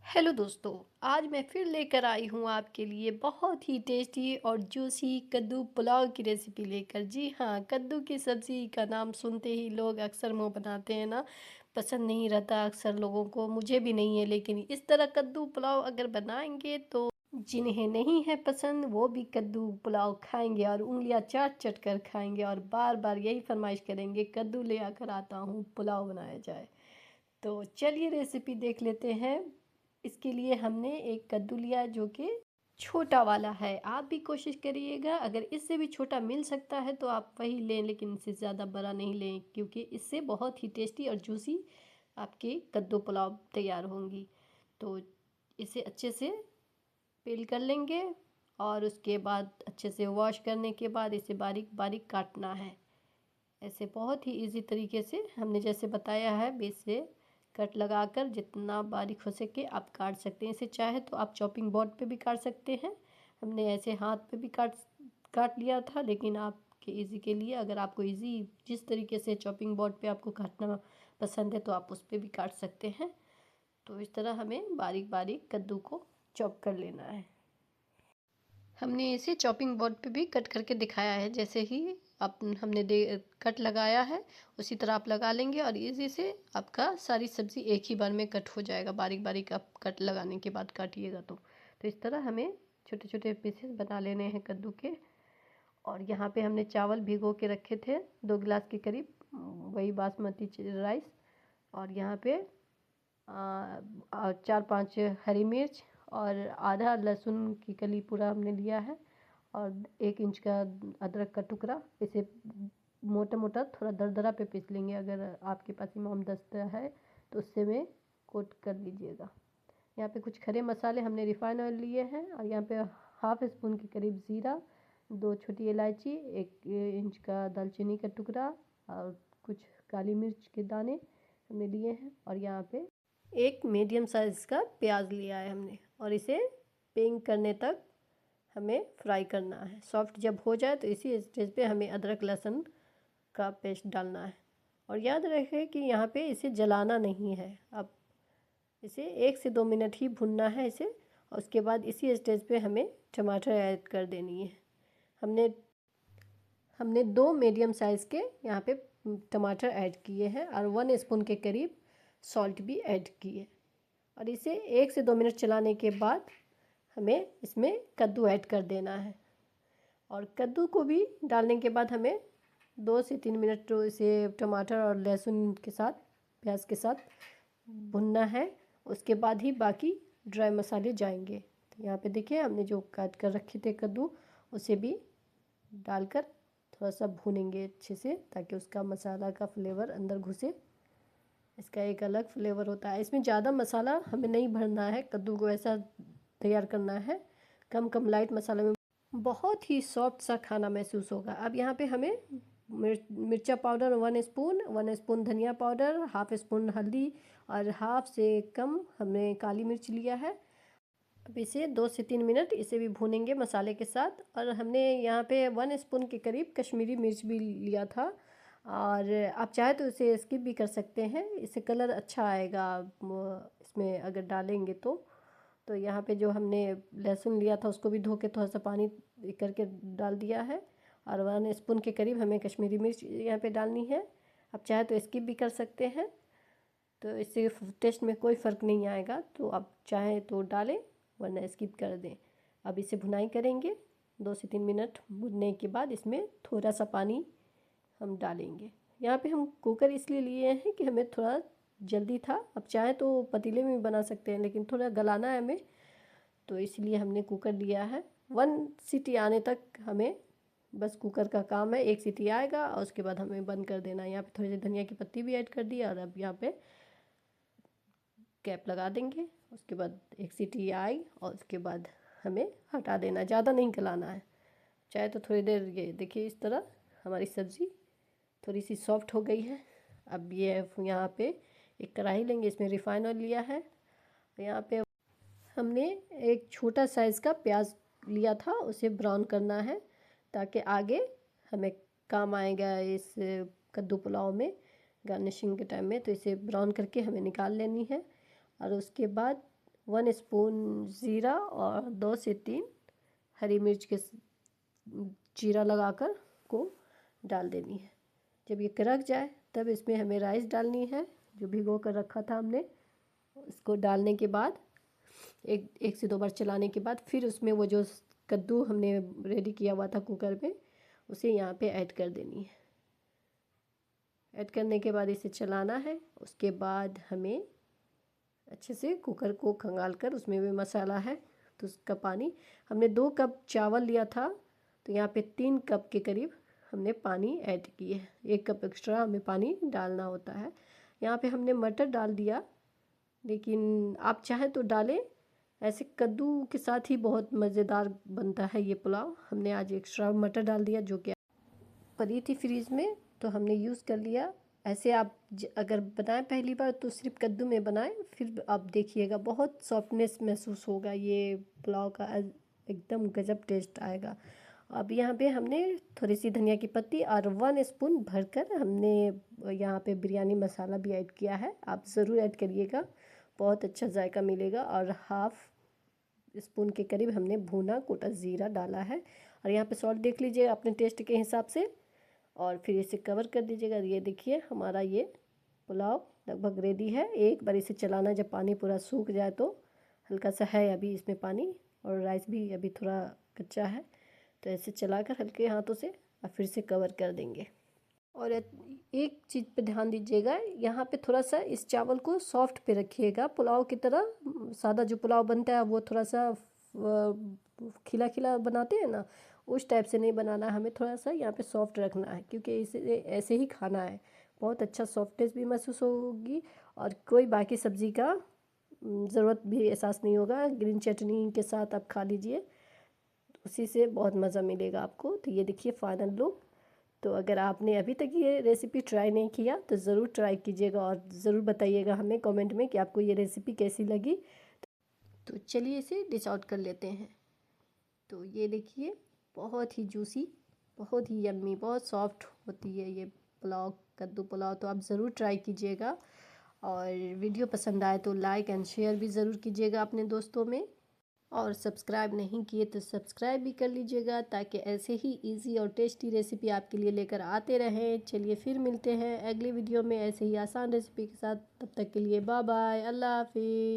Hello दोस्तों। आज मैं फिर लेकर आई हूँ आपके लिए बहुत ही टेस्टी और जूसी कद्दू पुलाव की रेसिपी लेकर। जी हाँ, कद्दू की सब्ज़ी का नाम सुनते ही लोग अक्सर मुंह बनाते हैं ना। पसंद नहीं रहता अक्सर लोगों को, मुझे भी नहीं है, लेकिन इस तरह कद्दू पुलाव अगर बनाएंगे तो जिन्हें नहीं है पसंद वो भी कद्दू पुलाव खाएंगे और उंगलियां चाट चाट कर खाएंगे और बार बार यही फरमाइश करेंगे, कद्दू ले आकर आता हूँ पुलाव बनाया जाए। तो चलिए रेसिपी देख लेते हैं। इसके लिए हमने एक कद्दू लिया है जो कि छोटा वाला है। आप भी कोशिश करिएगा, अगर इससे भी छोटा मिल सकता है तो आप वही लें, लेकिन इससे ज़्यादा बड़ा नहीं लें क्योंकि इससे बहुत ही टेस्टी और जूसी आपकी कद्दू पुलाव तैयार होंगी। तो इसे अच्छे से पील कर लेंगे और उसके बाद अच्छे से वॉश करने के बाद इसे बारीक बारीक काटना है। ऐसे बहुत ही इजी तरीके से हमने जैसे बताया है, बीच से कट लगाकर जितना बारीक हो सके आप काट सकते हैं। इसे चाहे तो आप चॉपिंग बोर्ड पे भी काट सकते हैं। हमने ऐसे हाथ पे भी काट काट लिया था, लेकिन आपके इजी के लिए, अगर आपको इजी जिस तरीके से चॉपिंग बोर्ड पे आपको काटना पसंद है तो आप उस पर भी काट सकते हैं। तो इस तरह हमें बारीक बारीक कद्दू को चॉप कर लेना है। हमने इसे चॉपिंग बोर्ड पे भी कट करके दिखाया है, जैसे ही आप हमने दे कट लगाया है उसी तरह आप लगा लेंगे और इजी से आपका सारी सब्ज़ी एक ही बार में कट हो जाएगा। बारीक बारीक आप कट लगाने के बाद काटिएगा तो इस तरह हमें छोटे छोटे पीसेस बना लेने हैं कद्दू के। और यहाँ पे हमने चावल भिगो के रखे थे 2 गिलास के करीब, वही बासमती राइस। और यहाँ पे 4-5 हरी मिर्च और आधा लहसुन की कली पूरा हमने लिया है और 1 इंच का अदरक का टुकड़ा। इसे मोटा मोटा थोड़ा दरदरा पे पीस लेंगे। अगर आपके पास इमामदस्ता है तो उससे में कोट कर लीजिएगा। यहाँ पे कुछ खड़े मसाले हमने रिफाइन ऑयल लिए हैं और यहाँ पे हाफ स्पून के करीब ज़ीरा, 2 छोटी इलायची, 1 इंच का दालचीनी का टुकड़ा और कुछ काली मिर्च के दाने हमने लिए हैं। और यहाँ पे एक मीडियम साइज़ का प्याज लिया है हमने और इसे पिंक करने तक हमें फ्राई करना है। सॉफ्ट जब हो जाए तो इसी स्टेज पे हमें अदरक लहसुन का पेस्ट डालना है। और याद रखें कि यहाँ पे इसे जलाना नहीं है, अब इसे 1 से 2 मिनट ही भुनना है इसे। और उसके बाद इसी स्टेज पे हमें टमाटर ऐड कर देनी है। हमने हमने 2 मीडियम साइज़ के यहाँ पे टमाटर ऐड किए हैं और 1 स्पून के करीब सॉल्ट भी ऐड किए। और इसे 1 से 2 मिनट चलाने के बाद हमें इसमें कद्दू ऐड कर देना है। और कद्दू को भी डालने के बाद हमें 2 से 3 मिनट तो इसे टमाटर और लहसुन के साथ, प्याज के साथ भुनना है। उसके बाद ही बाकी ड्राई मसाले जाएंगे। तो यहाँ पे देखिए हमने जो काट कर रखे थे कद्दू, उसे भी डालकर थोड़ा सा भूनेंगे अच्छे से ताकि उसका मसाला का फ्लेवर अंदर घुसे। इसका एक अलग फ्लेवर होता है। इसमें ज़्यादा मसाला हमें नहीं भरना है, कद्दू को ऐसा तैयार करना है कम कम लाइट मसाले में, बहुत ही सॉफ्ट सा खाना महसूस होगा। अब यहाँ पे हमें मिर्चा पाउडर 1 स्पून धनिया पाउडर, हाफ स्पून हल्दी और हाफ से कम हमने काली मिर्च लिया है। अब इसे 2 से 3 मिनट इसे भी भूनेंगे मसाले के साथ। और हमने यहाँ पे 1 स्पून के करीब कश्मीरी मिर्च भी लिया था और आप चाहे तो इसे स्किप भी कर सकते हैं, इससे कलर अच्छा आएगा इसमें अगर डालेंगे तो यहाँ पे जो हमने लहसुन लिया था उसको भी धो के थोड़ा सा पानी करके डाल दिया है। और 1 स्पून के करीब हमें कश्मीरी मिर्च यहाँ पे डालनी है। आप चाहे तो स्किप भी कर सकते हैं, तो इससे टेस्ट में कोई फ़र्क नहीं आएगा, तो आप चाहें तो डालें वरना स्किप कर दें। अब इसे भुनाई करेंगे 2 से 3 मिनट। भुनने के बाद इसमें थोड़ा सा पानी हम डालेंगे। यहाँ पे हम कुकर इसलिए लिए हैं कि हमें थोड़ा जल्दी था। अब चाहे तो पतीले में भी बना सकते हैं, लेकिन थोड़ा गलाना है हमें, तो इसलिए हमने कुकर लिया है। 1 सीटी आने तक हमें बस कुकर का काम है। 1 सीटी आएगा और उसके बाद हमें बंद कर देना है। यहाँ पे थोड़ी सी धनिया की पत्ती भी ऐड कर दी और अब यहाँ पे कैप लगा देंगे। उसके बाद 1 सीटी आई और उसके बाद हमें हटा देना, ज़्यादा नहीं गलाना है। चाहे तो थोड़ी देर, ये देखिए इस तरह हमारी सब्ज़ी थोड़ी सी सॉफ्ट हो गई है। अब ये यहाँ पे एक कढ़ाई लेंगे, इसमें रिफाइन ऑयल लिया है। यहाँ पे हमने एक छोटा साइज़ का प्याज लिया था, उसे ब्राउन करना है ताकि आगे हमें काम आएगा इस कद्दू पुलाव में गार्निशिंग के टाइम में। तो इसे ब्राउन करके हमें निकाल लेनी है। और उसके बाद 1 स्पून ज़ीरा और 2 से 3 हरी मिर्च के चीरा लगाकर को डाल देनी है। जब ये कड़क जाए तब इसमें हमें राइस डालनी है जो भिगो कर रखा था हमने। इसको डालने के बाद एक से 2 बार चलाने के बाद फिर उसमें वो जो कद्दू हमने रेडी किया हुआ था कुकर में उसे यहाँ पे ऐड कर देनी है। ऐड करने के बाद इसे चलाना है। उसके बाद हमें अच्छे से कुकर को खंगाल कर, उसमें भी मसाला है तो उसका पानी, हमने 2 कप चावल लिया था तो यहाँ पे 3 कप के करीब हमने पानी ऐड किए है। 1 कप एक्स्ट्रा हमें पानी डालना होता है। यहाँ पे हमने मटर डाल दिया, लेकिन आप चाहें तो डालें। ऐसे कद्दू के साथ ही बहुत मज़ेदार बनता है ये पुलाव। हमने आज एक्स्ट्रा मटर डाल दिया जो कि पड़ी थी फ्रीज में तो हमने यूज़ कर लिया। ऐसे आप अगर बनाएं पहली बार तो सिर्फ कद्दू में बनाएं, फिर आप देखिएगा बहुत सॉफ्टनेस महसूस होगा, ये पुलाव का एकदम गजब टेस्ट आएगा। अब यहाँ पे हमने थोड़ी सी धनिया की पत्ती और 1 स्पून भरकर हमने यहाँ पे बिरयानी मसाला भी ऐड किया है। आप ज़रूर ऐड करिएगा, बहुत अच्छा जायका मिलेगा। और हाफ़ स्पून के करीब हमने भुना कोटा ज़ीरा डाला है। और यहाँ पे सॉल्ट देख लीजिए अपने टेस्ट के हिसाब से और फिर इसे कवर कर दीजिएगा। ये देखिए हमारा ये पुलाव लगभग रेडी है। एक बार इसे चलाना, जब पानी पूरा सूख जाए तो, हल्का सा है अभी इसमें पानी और राइस भी अभी थोड़ा कच्चा है, तो ऐसे चलाकर हल्के हाथों से और फिर से कवर कर देंगे। और एक चीज़ पे ध्यान दीजिएगा, यहाँ पे थोड़ा सा इस चावल को सॉफ्ट पे रखिएगा। पुलाव की तरह सादा जो पुलाव बनता है वो थोड़ा सा खिला खिला बनाते हैं ना, उस टाइप से नहीं बनाना, हमें थोड़ा सा यहाँ पे सॉफ्ट रखना है क्योंकि इसे ऐसे ही खाना है। बहुत अच्छा सॉफ्टनेस भी महसूस होगी और कोई बाकी सब्ज़ी का ज़रूरत भी एहसास नहीं होगा। ग्रीन चटनी के साथ आप खा लीजिए, उसी से बहुत मज़ा मिलेगा आपको। तो ये देखिए फाइनल लुक। तो अगर आपने अभी तक ये रेसिपी ट्राई नहीं किया तो ज़रूर ट्राई कीजिएगा और ज़रूर बताइएगा हमें कमेंट में कि आपको ये रेसिपी कैसी लगी। तो चलिए इसे डिश आउट कर लेते हैं। तो ये देखिए बहुत ही जूसी, बहुत ही यम्मी, बहुत सॉफ्ट होती है ये पुलाव, कद्दू पुलाव। तो आप ज़रूर ट्राई कीजिएगा और वीडियो पसंद आए तो लाइक एंड शेयर भी ज़रूर कीजिएगा अपने दोस्तों में। और सब्सक्राइब नहीं किए तो सब्सक्राइब भी कर लीजिएगा ताकि ऐसे ही इजी और टेस्टी रेसिपी आपके लिए लेकर आते रहें। चलिए फिर मिलते हैं अगली वीडियो में ऐसे ही आसान रेसिपी के साथ। तब तक के लिए बाय बाय, अल्लाह हाफिज़।